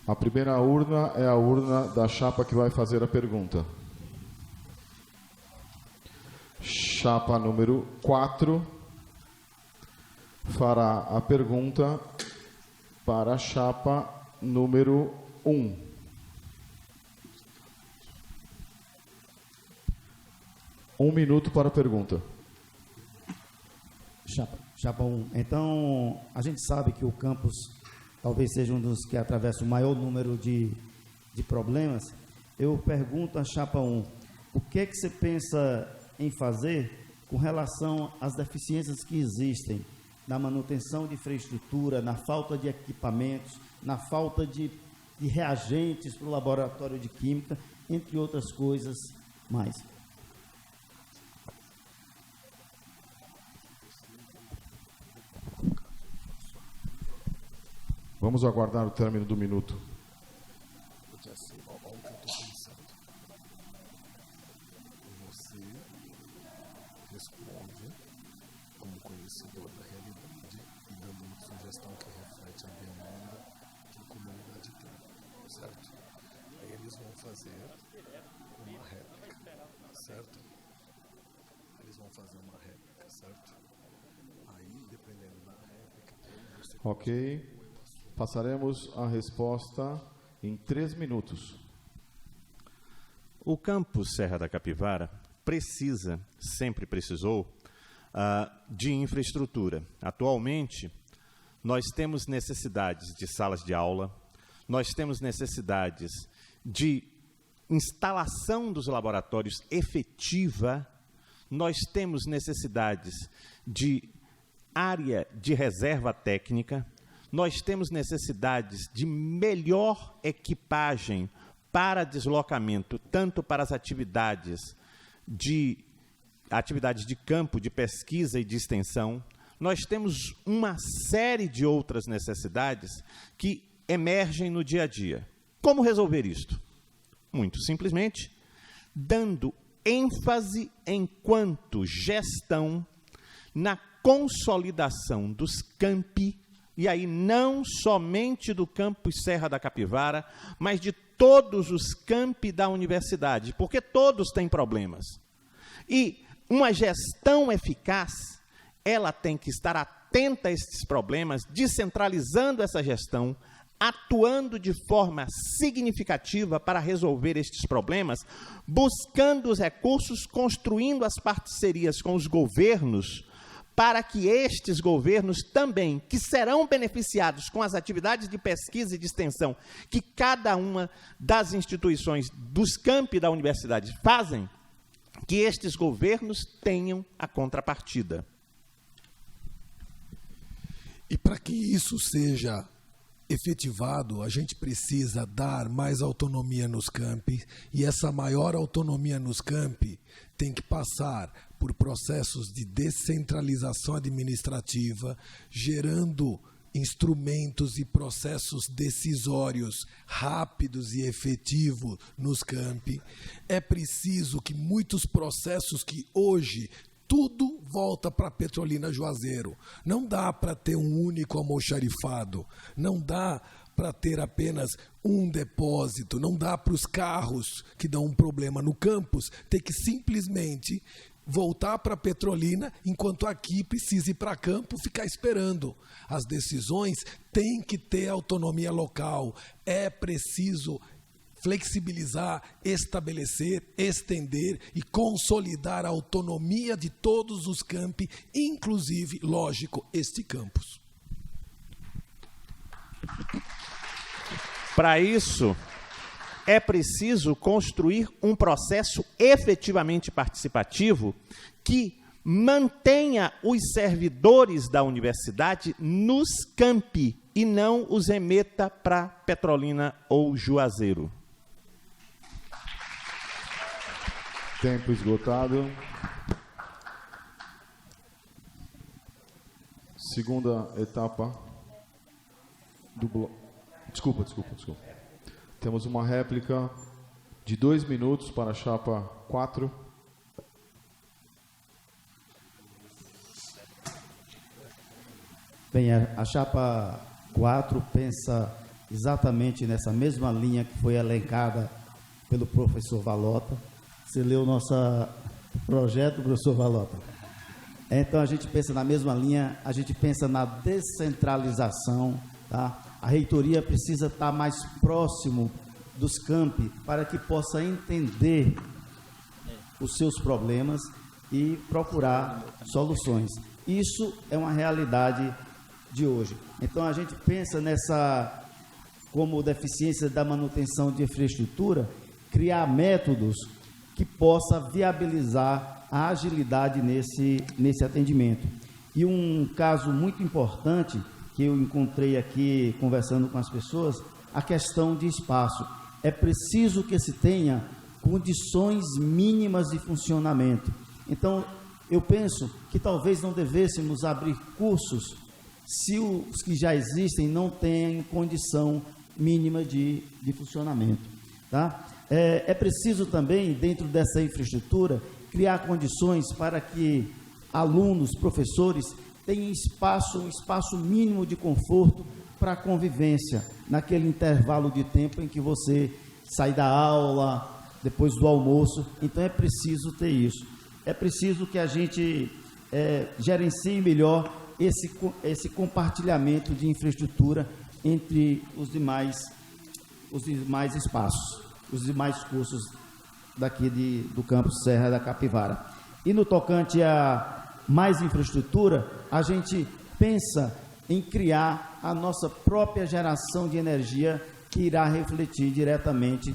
A primeira urna é a urna da chapa que vai fazer a pergunta. Chapa número 4 fará a pergunta para a chapa número 1. Um minuto para a pergunta. Chapa 1. Então, a gente sabe que o campus talvez seja um dos que atravessa o maior número de problemas. Eu pergunto à chapa 1, o que é que você pensa em fazer com relação às deficiências que existem na manutenção de infraestrutura, na falta de equipamentos, na falta de reagentes para o laboratório de química, entre outras coisas mais? Vamos aguardar o término do minuto. Você responde como conhecedor da realidade e dando uma sugestão que reflete a demanda que a comunidade tem, certo? Aí eles vão fazer uma réplica, certo? Eles vão fazer uma réplica, certo? Aí, dependendo da réplica, você... Ok. Passaremos a resposta em 3 minutos. O campus Serra da Capivara precisa, sempre precisou, de infraestrutura. Atualmente, nós temos necessidades de salas de aula, nós temos necessidades de instalação dos laboratórios efetiva, nós temos necessidades de área de reserva técnica, nós temos necessidades de melhor equipagem para deslocamento, tanto para as atividades de campo, de pesquisa e de extensão. Nós temos uma série de outras necessidades que emergem no dia a dia. Como resolver isto? Muito simplesmente, dando ênfase enquanto gestão na consolidação dos campi, e aí não somente do campus Serra da Capivara, mas de todos os campi da universidade, porque todos têm problemas. E uma gestão eficaz, ela tem que estar atenta a esses problemas, descentralizando essa gestão, atuando de forma significativa para resolver estes problemas, buscando os recursos, construindo as parcerias com os governos, para que estes governos também, que serão beneficiados com as atividades de pesquisa e de extensão que cada uma das instituições dos campi da universidade fazem, que estes governos tenham a contrapartida. E para que isso seja efetivado, a gente precisa dar mais autonomia nos campi, e essa maior autonomia nos campi tem que passar por processos de descentralização administrativa, gerando instrumentos e processos decisórios rápidos e efetivos nos campi. É preciso que muitos processos que hoje tudo volta para Petrolina Juazeiro. Não dá para ter um único almoxarifado, não dá para ter apenas um depósito, não dá para os carros que dão um problema no campus ter que simplesmente voltar para Petrolina, enquanto aqui precisa ir para campo ficar esperando. As decisões têm que ter autonomia local, é preciso flexibilizar, estabelecer, estender e consolidar a autonomia de todos os campi, inclusive, lógico, este campus. Para isso, é preciso construir um processo efetivamente participativo que mantenha os servidores da universidade nos campi e não os remeta para Petrolina ou Juazeiro. Tempo esgotado. Segunda etapa do bloco. Desculpa. Temos uma réplica de 2 minutos para a chapa 4. Bem, a chapa 4 pensa exatamente nessa mesma linha que foi elencada pelo professor Valota. Você leu o nosso projeto, professor Valota? Então, a gente pensa na mesma linha, a gente pensa na descentralização, tá? A reitoria precisa estar mais próximo dos campi para que possa entender os seus problemas e procurar soluções. Isso é uma realidade de hoje. Então, a gente pensa nessa, como deficiência da manutenção de infraestrutura, criar métodos que possa viabilizar a agilidade nesse atendimento. E um caso muito importante que eu encontrei aqui conversando com as pessoas, a questão de espaço. É preciso que se tenha condições mínimas de funcionamento. Então, eu penso que talvez não devêssemos abrir cursos se os que já existem não têm condição mínima de funcionamento, tá? É preciso também, dentro dessa infraestrutura, criar condições para que alunos, professores, tenham um espaço mínimo de conforto para a convivência, naquele intervalo de tempo em que você sai da aula, depois do almoço. Então, é preciso ter isso. É preciso que a gente gerencie melhor esse compartilhamento de infraestrutura entre os demais espaços, os demais cursos daqui do campus Serra da Capivara. E no tocante a mais infraestrutura, a gente pensa em criar a nossa própria geração de energia que irá refletir diretamente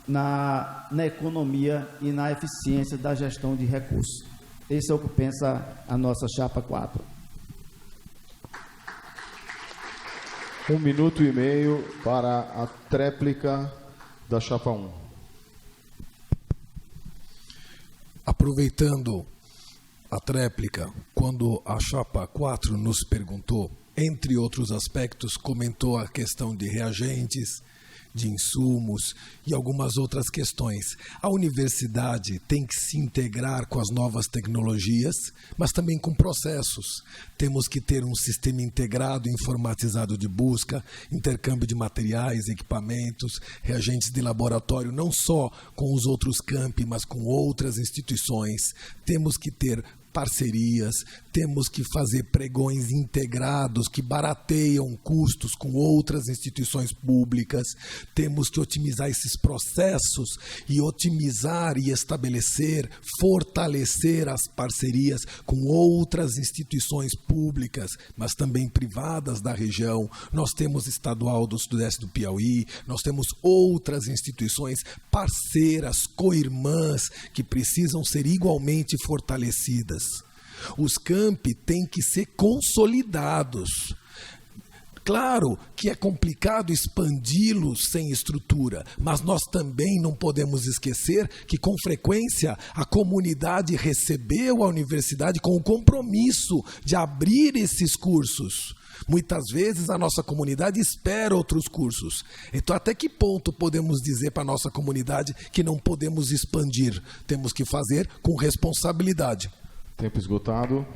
na economia e na eficiência da gestão de recursos. Esse é o que pensa a nossa chapa 4. 1 minuto e meio para a tréplica da chapa 1. Aproveitando a tréplica, quando a chapa 4 nos perguntou, entre outros aspectos, comentou a questão de reagentes, de insumos e algumas outras questões. A universidade tem que se integrar com as novas tecnologias, mas também com processos. Temos que ter um sistema integrado, informatizado de busca, intercâmbio de materiais, equipamentos, reagentes de laboratório, não só com os outros campi, mas com outras instituições. Temos que ter parcerias, temos que fazer pregões integrados que barateiam custos com outras instituições públicas, temos que otimizar esses processos e otimizar e estabelecer, fortalecer as parcerias com outras instituições públicas, mas também privadas da região. Nós temos estadual do Sudeste do Piauí, nós temos outras instituições parceiras, co-irmãs, que precisam ser igualmente fortalecidas. Os campi têm que ser consolidados. Claro que é complicado expandi-los sem estrutura, mas nós também não podemos esquecer que, com frequência, a comunidade recebeu a universidade com o compromisso de abrir esses cursos. Muitas vezes a nossa comunidade espera outros cursos. Então, até que ponto podemos dizer para a nossa comunidade que não podemos expandir? Temos que fazer com responsabilidade. Tempo esgotado.